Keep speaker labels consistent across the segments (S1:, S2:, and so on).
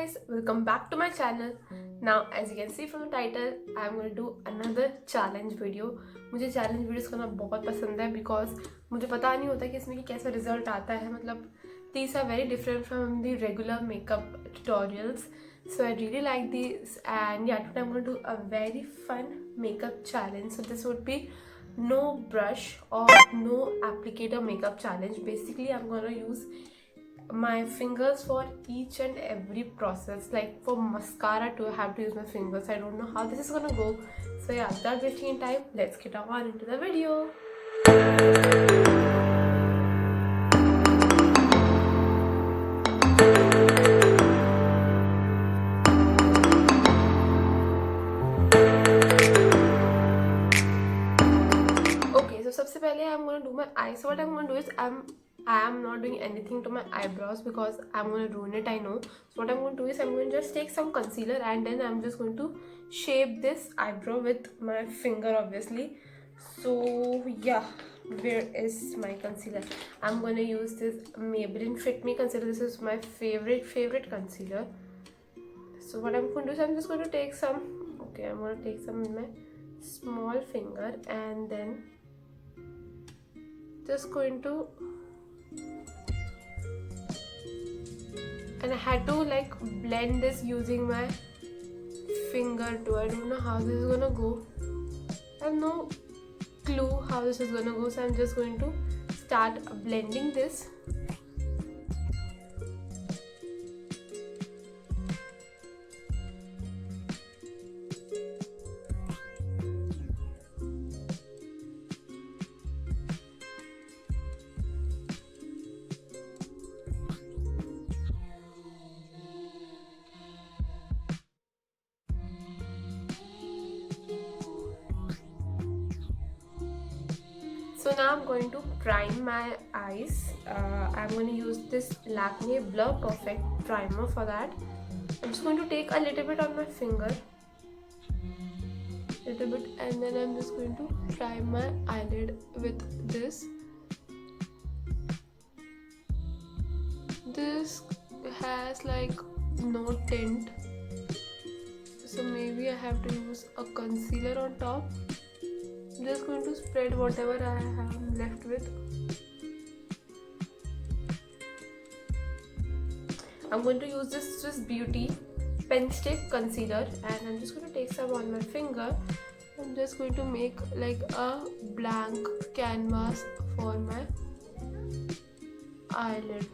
S1: guys, welcome back to my channel. Now as you can see from the title, I am going to do another challenge video. मुझे challenge videos करना बहुत पसंद है because मुझे पता नहीं होता कि इसमें कि कैसा result आता है. मतलब these are very different from the regular makeup tutorials. So I really like these, and yeah, today I'm going to do a very fun makeup challenge. So this would be no brush or no applicator makeup challenge. Basically I'm going to use my fingers for each and every process. Like for mascara too, I have to use my fingers. I don't know how this is gonna go. So yeah, without wasting time, let's get on into the video. Okay, so सबसे पहले I'm gonna do my eyes. So what I'm gonna do is I am not doing anything to my eyebrows because I'm going to ruin it, I know. So what I'm going to do is I'm going to just take some concealer and then I'm just going to shape this eyebrow with my finger, obviously. So yeah, where is my concealer? I'm going to use this Maybelline Fit Me concealer. This is my favorite concealer. So what I'm going to do is I'm just going to take some, I'm going to take some in my small finger and then just going to, and I had to like blend this using my finger too. I don't know how this is gonna go. I have no clue how this is gonna go, so I'm just going to start blending this. So now I'm going to prime my eyes. I'm going to use this Lakme Blur Perfect primer for that. I'm just going to take a little bit on my finger, and then I'm just going to prime my eyelid with this. This has like no tint, so maybe I have to use a concealer on top. I'm just going to spread whatever I have left with. I'm going to use this Swiss Beauty pen stick concealer and I'm just going to take some on my finger. I'm just going to make like a blank canvas for my eyelid.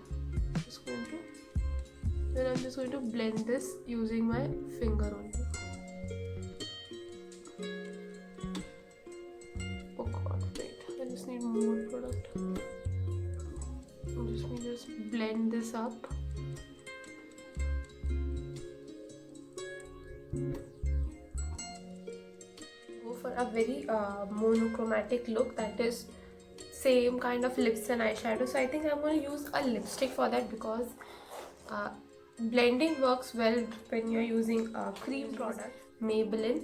S1: Then I'm just going to blend this using my finger only. Need more product. Let me just blend this up. Go for a very monochromatic look, that is same kind of lips and eyeshadow. So I think I'm going to use a lipstick for that because blending works well when you're using a cream product. Maybelline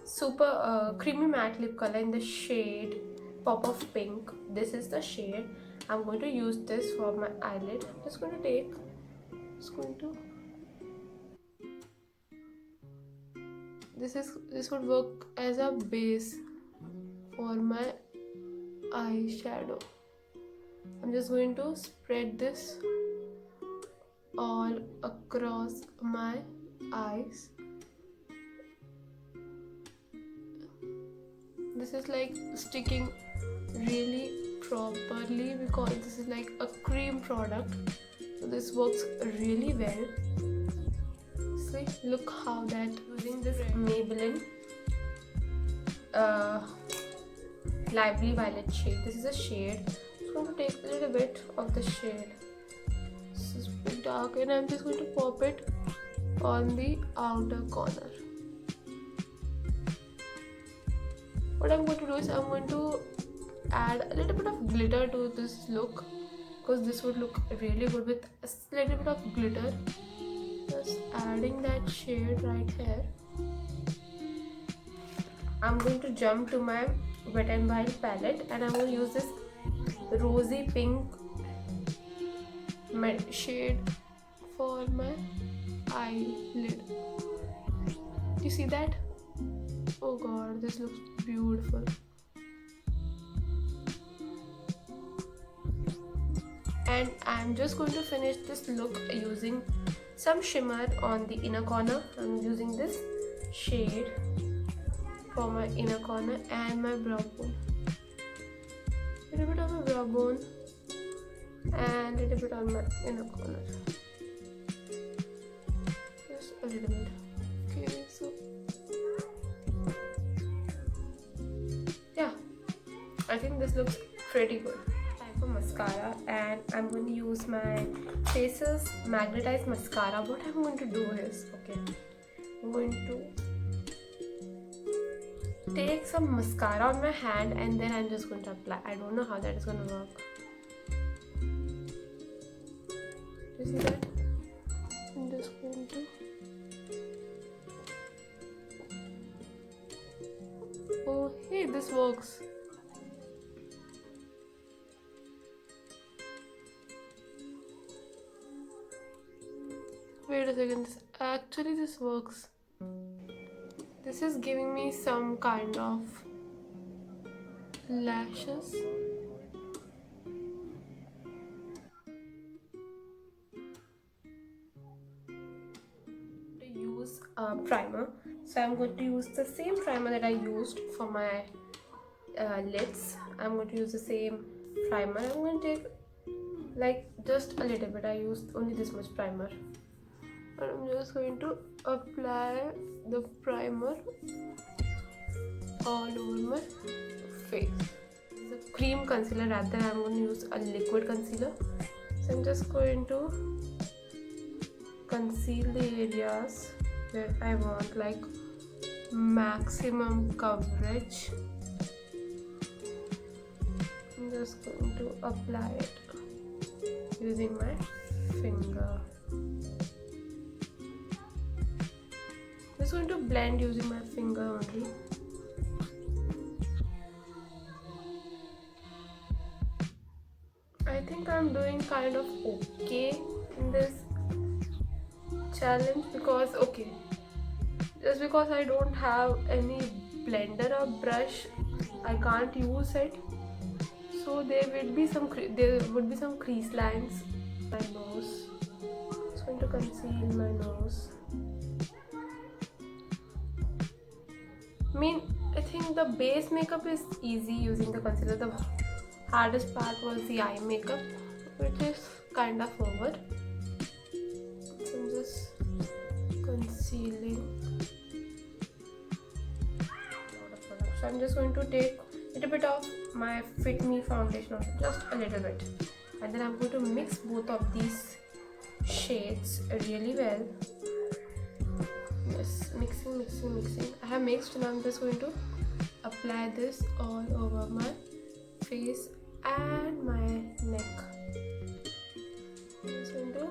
S1: Super Creamy Matte Lip Color in the shade Pop of Pink. This is the shade. I'm going to use this for my eyelid. I'm just going to take, this would work as a base for my eyeshadow. I'm just going to spread this all across my eyes. This is like sticking really properly because this is like a cream product, so this works really well. See, look how that, using this Maybelline lively violet shade. This is a shade. I'm going to take a little bit of the shade. This is pretty dark and I'm just going to pop it on the outer corner. What I'm going to do is I'm going to add a little bit of glitter to this look because this would look really good with a little bit of glitter. Just adding that shade right here. I'm going to jump to my Wet n Wild palette and I'm going to use this rosy pink shade for my eyelid. Do you see that? Oh god, this looks beautiful. And I'm just going to finish this look using some shimmer on the inner corner. I'm using this shade for my inner corner and my brow bone. A little bit on my brow bone and a little bit on my inner corner. Just a little bit. Okay, so yeah, I think this looks pretty good. Time for mascara, and I'm going to use my Faces Magnetized Mascara. What I'm going to do is, okay, I'm going to take some mascara on my hand and then I'm just going to apply. I don't know how that is going to work. Do you see that? I'm just going to. Oh, hey, this works. Wait a second. This works. This is giving me some kind of lashes. To use a primer, so I'm going to use the same primer that I used for my lids. I'm going to use the same primer. I'm going to take like just a little bit. I used only this much primer, and I'm just going to apply the primer all over my face. This is a cream concealer, rather I'm going to use a liquid concealer. So I'm just going to conceal the areas where I want like maximum coverage. I'm just going to apply it using my finger. I'm just going to blend using my finger only. I think I'm doing kind of okay in this challenge because just because I don't have any blender or brush, I can't use it, so there would be some crease lines. My nose. I'm going to conceal my nose. I think the base makeup is easy using the concealer. The hardest part was the eye makeup, which is kind of over. So I'm just concealing a lot of products. So I'm just going to take a little bit of my Fit Me foundation, just a little bit, and then I'm going to mix both of these shades really well. Yes, mixing. I have mixed, and I'm just going to apply this all over my face and my neck. I'm just going to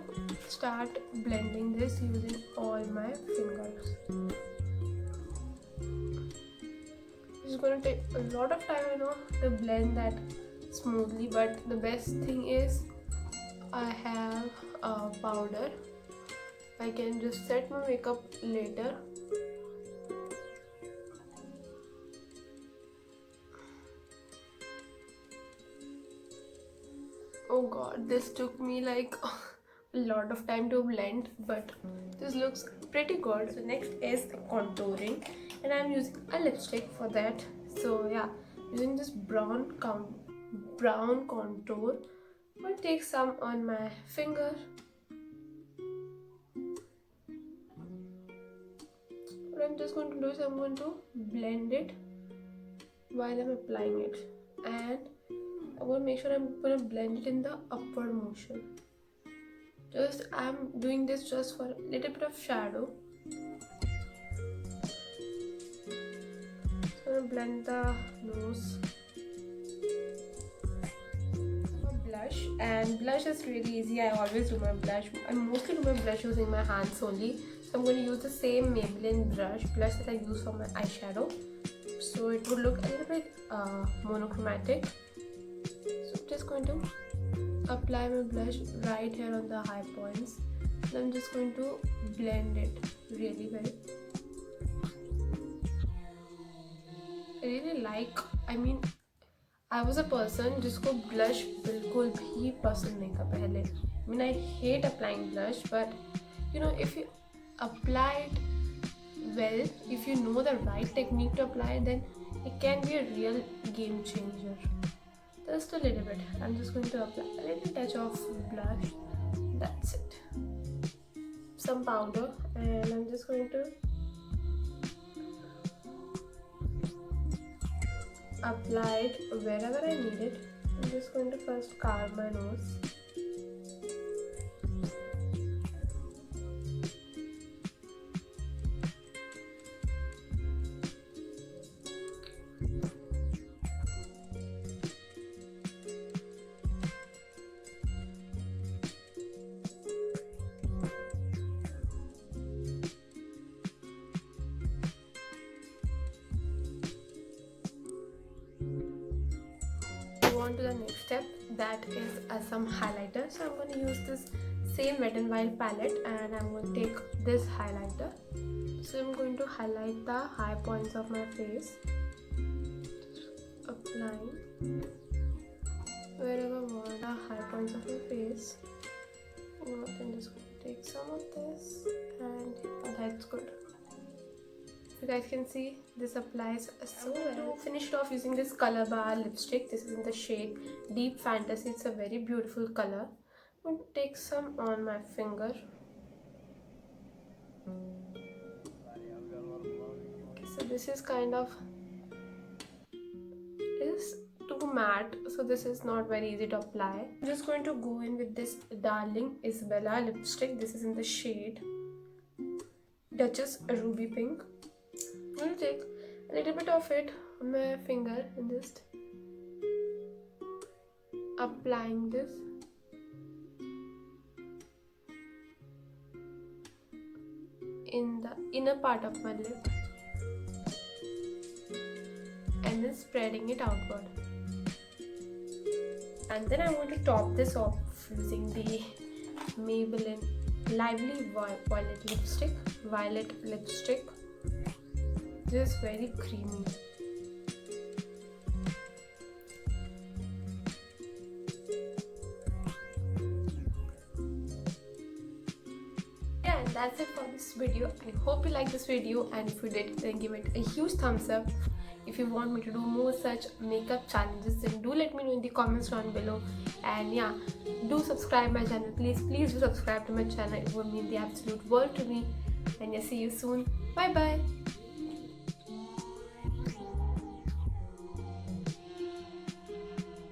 S1: start blending this using all my fingers. It's going to take a lot of time, to blend that smoothly, but the best thing is I have a powder. I can just set my makeup later. Oh god, this took me like a lot of time to blend, but this looks pretty good. So next is contouring, and I'm using a lipstick for that. So yeah, using this brown contour. I'm going to take some on my finger. What I'm just going to do is I'm going to blend it while I'm applying it, and I'm going to make sure I'm going to blend it in the upward motion. I'm doing this just for a little bit of shadow. So I'm going to blend the nose. Blush, and blush is really easy. I always do my blush. I mostly do my blush using my hands only. So I'm going to use the same Maybelline blush that I use for my eyeshadow. So it would look a little bit monochromatic. So I'm just going to apply my blush right here on the high points. I'm just going to blend it really well. I really like, I was a person जिसको blush बिल्कुल भी पसंद नहीं था पहले. I hate applying blush, but if you apply it well, if you know the right technique to apply it, then it can be a real game changer. Just a little bit. I'm just going to apply a little touch of blush. That's it. Some powder, and I'm just going to apply it wherever I need it. I'm just going to first carve my nose. On to the next step, that is some highlighter. So I'm going to use this same Wet n Wild palette, and I'm going to take this highlighter. So I'm going to highlight the high points of my face, applying wherever I want the high points of my face. I'm just going to take some of this, and that's good. You guys can see this applies so well. Finish it off using this Color Bar lipstick. This is in the shade Deep Fantasy. It's a very beautiful color. I'm going to take some on my finger. Okay, so this is kind of too matte, so this is not very easy to apply. I'm just going to go in with this Darling Isabella lipstick. This is in the shade Duchess Ruby Pink. I'm going to take a little bit of it on my finger and just applying this in the inner part of my lip and then spreading it outward. And then I'm going to top this off using the Maybelline Lively Violet lipstick. This is very creamy. Yeah, and that's it for this video. I hope you liked this video, and if you did, then give it a huge thumbs up. If you want me to do more such makeup challenges, then do let me know in the comments down below. And yeah, do subscribe my channel. Please do subscribe to my channel. It would mean the absolute world to me. And yeah, see you soon. Bye bye.